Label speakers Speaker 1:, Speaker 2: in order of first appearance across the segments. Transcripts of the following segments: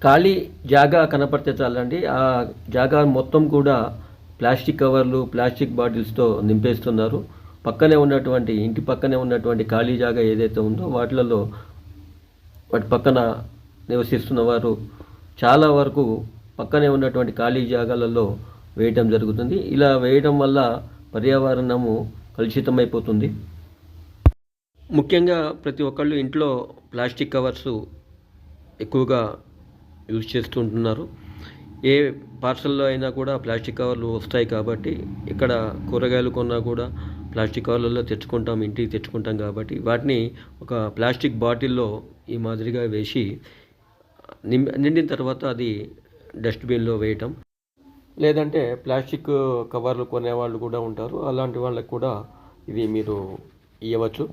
Speaker 1: ఖాళీ జాగా కనపడితే చాలండి, ఆ జాగా మొత్తం కూడా ప్లాస్టిక్ కవర్లు, ప్లాస్టిక్ బాటిల్స్తో నింపేస్తున్నారు. పక్కనే ఉన్నటువంటి ఇంటి పక్కనే ఉన్నటువంటి ఖాళీ జాగా ఏదైతే ఉందో వాటి పక్కన నివసిస్తున్న వారు చాలా వరకు పక్కనే ఉన్నటువంటి ఖాళీ జాగాలలో వేయటం జరుగుతుంది. ఇలా వేయడం వల్ల పర్యావరణము కలుషితమైపోతుంది. ముఖ్యంగా ప్రతి ఒక్కళ్ళు ఇంట్లో ప్లాస్టిక్ కవర్స్ ఎక్కువగా యూజ్ చేస్తూ ఉంటున్నారు. ఏ పార్సల్లో అయినా కూడా ప్లాస్టిక్ కవర్లు వస్తాయి కాబట్టి, ఇక్కడ కూరగాయలు కొన్నా కూడా ప్లాస్టిక్ కవర్లలో ఇంటికి తెచ్చుకుంటాం కాబట్టి వాటిని ఒక ప్లాస్టిక్ బాటిల్లో ఈ మాదిరిగా వేసి నిండిన తర్వాత అది డస్ట్బిన్లో వేయటం, లేదంటే ప్లాస్టిక్ కవర్లు కొనేవాళ్ళు కూడా ఉంటారు. అలాంటి వాళ్ళకి కూడా ఇది మీరు ఇవ్వచ్చు.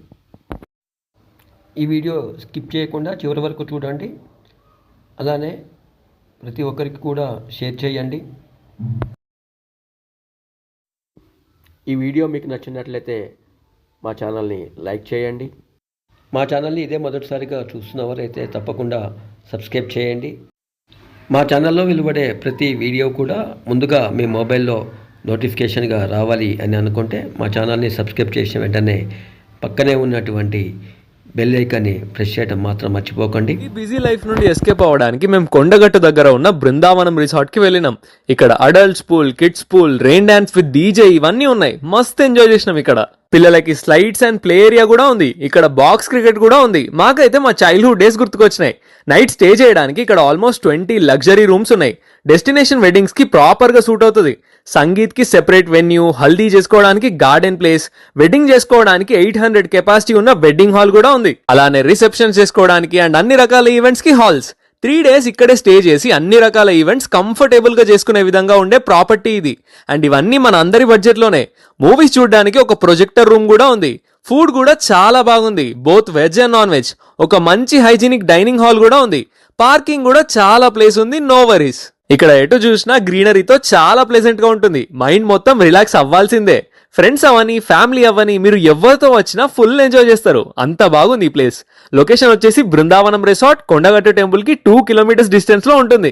Speaker 1: ఈ వీడియో స్కిప్ చేయకుండా చివరి వరకు చూడండి. అలానే ప్రతి ఒక్కరికి కూడా షేర్ చేయండి. ఈ వీడియో మీకు నచ్చినట్లయితే మా ఛానల్ని లైక్ చేయండి. మా ఛానల్ని ఇదే మొదటిసారిగా చూస్తున్నవారైతే తప్పకుండా సబ్స్క్రైబ్ చేయండి. మా ఛానల్లో వెలువడే ప్రతి వీడియో కూడా ముందుగా మీ మొబైల్లో నోటిఫికేషన్గా రావాలి అని అనుకుంటే మా ఛానల్ని సబ్స్క్రైబ్ చేసిన వెంటనే పక్కనే ఉన్నటువంటి బెల్ ఐకాన్ని ప్రెస్ చేయడం మాత్రం మర్చిపోకండి.
Speaker 2: ఈ బిజీ లైఫ్ నుండి ఎస్కేప్ అవ్వడానికి మేము కొండగట్టు దగ్గర ఉన్న బృందావనం రిసార్ట్ కి వెళ్ళినాం. ఇక్కడ adults pool, kids pool, rain dance with DJ ఇవన్నీ ఉన్నాయి. మస్త్ ఎంజాయ్ చేసినాం. ఇక్కడ పిల్లలకి స్లైడ్స్ అండ్ ప్లే ఏరియా కూడా ఉంది. ఇక్కడ బాక్స్ క్రికెట్ కూడా ఉంది. మాకైతే మా చైల్డ్హుడ్ డేస్ గుర్తుకొచ్చినాయి. నైట్ స్టే చేయడానికి ఇక్కడ ఆల్మోస్ట్ 20 లగ్జరీ రూమ్స్ ఉన్నాయి. డెస్టినేషన్ వెడ్డింగ్స్ కి ప్రాపర్ గా సూట్ అవుతుంది. సంగీత్ కి సెపరేట్ వెన్యూ, హల్దీ చేసుకోవడానికి గార్డెన్ ప్లేస్, వెడ్డింగ్ చేసుకోవడానికి 800 కెపాసిటీ ఉన్న వెడ్డింగ్ హాల్ కూడా ఉంది. అలానే రిసెప్షన్ చేసుకోవడానికి అండ్ అన్ని రకాల ఈవెంట్స్ కి హాల్స్. 3 days ఇక్కడే స్టే చేసి అన్ని రకాల ఈవెంట్స్ కంఫర్టబుల్ గా చేసుకునే విధంగా ఉండే ప్రాపర్టీ ఇది. అండ్ ఇవన్నీ మన అందరి బడ్జెట్ లోనే. మూవీస్ చూడడానికి ఒక ప్రొజెక్టర్ రూమ్ కూడా ఉంది. ఫుడ్ కూడా చాలా బాగుంది, both veg and non veg. ఒక మంచి హైజీనిక్ డైనింగ్ హాల్ కూడా ఉంది. పార్కింగ్ కూడా చాలా ప్లేస్ ఉంది, నో వరీస్. ఇక్కడ ఎటు చూసినా గ్రీనరీతో చాలా ప్లెజెంట్ గా ఉంటుంది. మైండ్ మొత్తం రిలాక్స్ అవ్వాల్సిందే. ఫ్రెండ్స్ అవని, ఫ్యామిలీ అవ్వని, మీరు ఎవరితో వచ్చినా ఫుల్ ఎంజాయ్ చేస్తారు. అంత బాగుంది ఈ ప్లేస్. లొకేషన్ వచ్చేసి బృందావనం రిసార్ట్ కొండగట్టు టెంపుల్ కి 2 kilometers డిస్టెన్స్ లో ఉంటుంది.